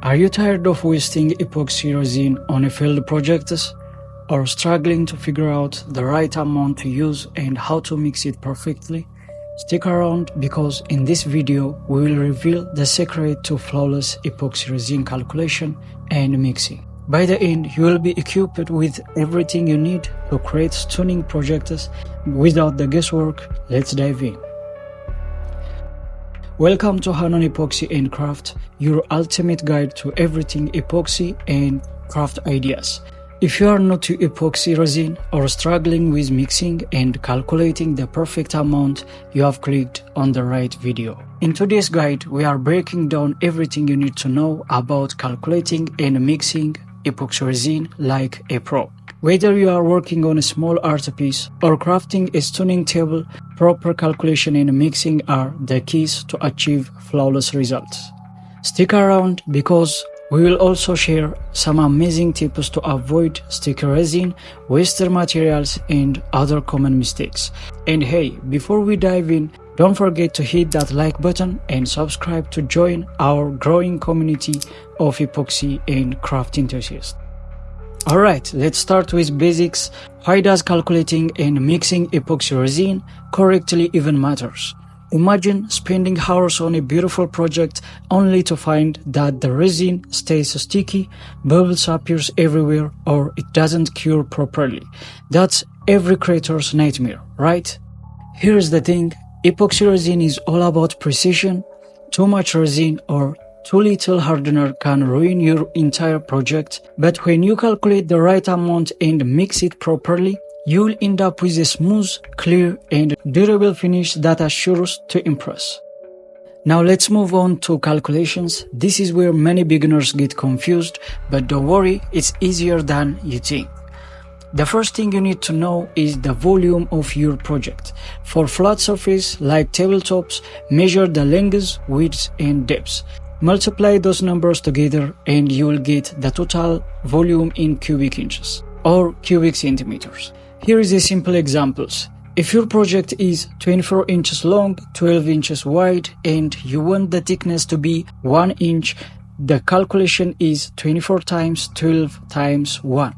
Are you tired of wasting epoxy resin on a failed projects? Or struggling to figure out the right amount to use and how to mix it perfectly? Stick around because in this video we will reveal the secret to flawless epoxy resin calculation and mixing. By the end, you will be equipped with everything you need to create stunning projects without the guesswork. Let's dive in. Welcome to Hanon Epoxy and Craft, your ultimate guide to everything epoxy and craft ideas. If you are new to epoxy resin or struggling with mixing and calculating the perfect amount, you have clicked on the right video. In today's guide, we are breaking down everything you need to know about calculating and mixing epoxy resin like a pro. Whether you are working on a small art piece or crafting a stunning table, proper calculation and mixing are the keys to achieve flawless results. Stick around because we will also share some amazing tips to avoid sticky resin, wasted materials, and other common mistakes. And hey, before we dive in, don't forget to hit that like button and subscribe to join our growing community of epoxy and craft enthusiasts. Alright, let's start with basics. Why does calculating and mixing epoxy resin correctly even matters? Imagine spending hours on a beautiful project only to find that the resin stays sticky, bubbles appears everywhere, or it doesn't cure properly. That's every creator's nightmare, right? Here's the thing, epoxy resin is all about precision. Too much resin or too little hardener can ruin your entire project, but when you calculate the right amount and mix it properly, you'll end up with a smooth, clear, and durable finish that assures to impress. Now let's move on to calculations. This is where many beginners get confused, but don't worry, it's easier than you think. The first thing you need to know is the volume of your project. For flat surface like tabletops, measure the lengths, widths, and depths. Multiply those numbers together and you will get the total volume in cubic inches or cubic centimeters. Here is a simple example. If your project is 24 inches long, 12 inches wide, and you want the thickness to be 1 inch, the calculation is 24 times 12 times 1.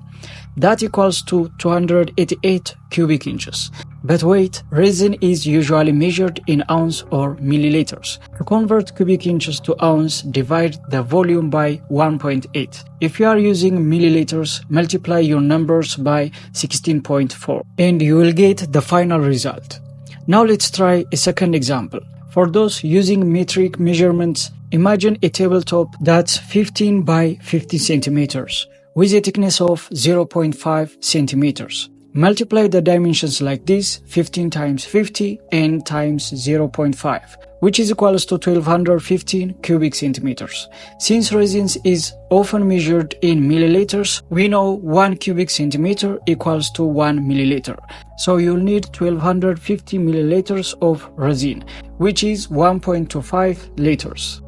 That equals to 288 cubic inches. But wait, resin is usually measured in ounce or milliliters. To convert cubic inches to ounce, divide the volume by 1.8. If you are using milliliters, multiply your numbers by 16.4 and you will get the final result. Now let's try a second example. For those using metric measurements, imagine a tabletop that's 15 by 50 centimeters with a thickness of 0.5 centimeters. Multiply the dimensions like this, 15 times 50 and times 0.5, which is equals to 1215 cubic centimeters. Since resin is often measured in milliliters, we know 1 cubic centimeter equals to 1 milliliter. So you'll need 1250 milliliters of resin, which is 1.25 liters.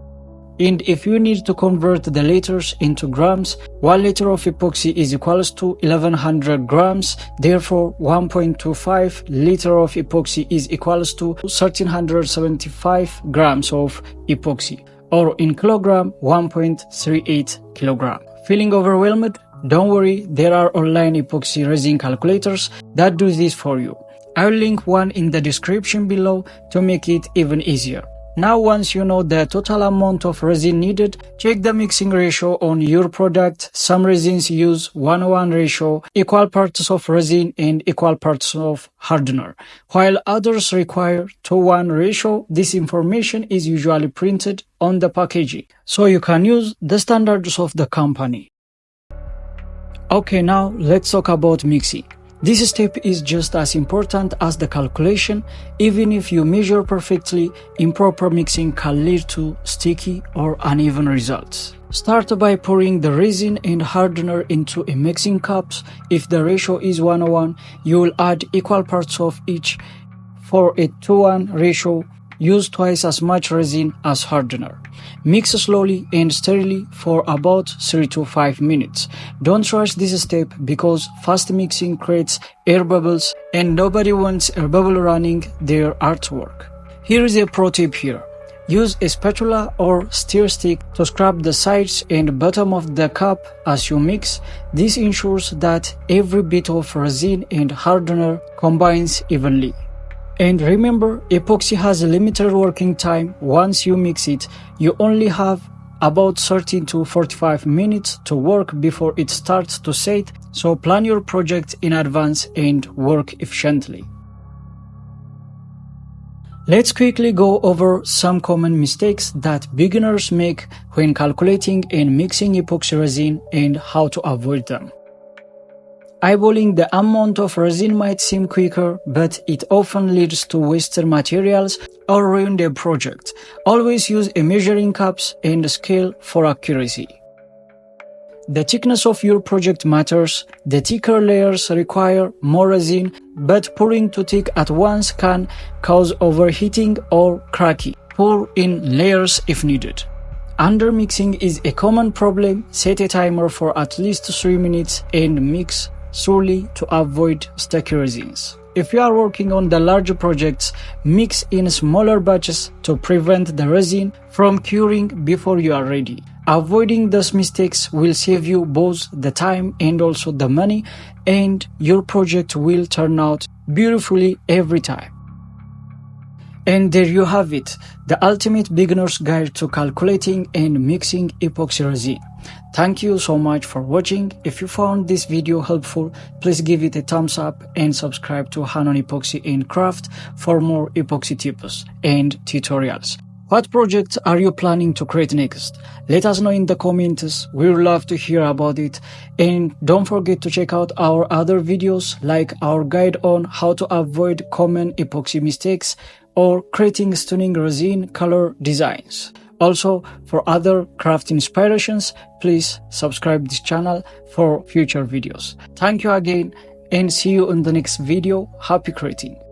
And if you need to convert the liters into grams, 1 liter of epoxy is equals to 1100 grams. Therefore, 1.25 liter of epoxy is equals to 1375 grams of epoxy, or in kilogram, 1.38 kilogram. Feeling overwhelmed? Don't worry, there are online epoxy resin calculators that do this for you. I'll link one in the description below to make it even easier. Now once you know the total amount of resin needed, check the mixing ratio on your product. Some resins use 1:1 ratio, equal parts of resin and equal parts of hardener, while others require 2:1 ratio. This information is usually printed on the packaging, so you can use the standards of the company. Okay, now let's talk about mixing. This step is just as important as the calculation. Even if you measure perfectly, improper mixing can lead to sticky or uneven results. Start by pouring the resin and hardener into a mixing cup. If the ratio is 1:1, you will add equal parts of each. For a 2:1 ratio, use twice as much resin as hardener. Mix slowly and steadily for about 3 to 5 minutes. Don't rush this step because fast mixing creates air bubbles and nobody wants air bubble running their artwork. Here is a pro tip here. Use a spatula or stir stick to scrub the sides and bottom of the cup as you mix. This ensures that every bit of resin and hardener combines evenly. And remember, epoxy has a limited working time. Once you mix it, you only have about 30 to 45 minutes to work before it starts to set, so plan your project in advance and work efficiently. Let's quickly go over some common mistakes that beginners make when calculating and mixing epoxy resin and how to avoid them. Eyeballing the amount of resin might seem quicker, but it often leads to wasted materials or ruin the project. Always use a measuring cups and a scale for accuracy. The thickness of your project matters. The thicker layers require more resin, but pouring too thick at once can cause overheating or cracking. Pour in layers if needed. Undermixing is a common problem. Set a timer for at least 3 minutes and mix slowly to avoid sticky resins. If you are working on the larger projects, mix in smaller batches to prevent the resin from curing before you are ready. Avoiding those mistakes will save you both the time and also the money, and your project will turn out beautifully every time. And there you have it, the ultimate beginner's guide to calculating and mixing epoxy resin. Thank you so much for watching. If you found this video helpful, please give it a thumbs up and subscribe to Hanon Epoxy and Craft for more epoxy tips and tutorials. What projects are you planning to create next? Let us know in the comments. We would love to hear about it. And don't forget to check out our other videos like our guide on how to avoid common epoxy mistakes or creating stunning resin color designs. Also, for other craft inspirations, please subscribe this channel for future videos. Thank you again and see you in the next video. Happy creating!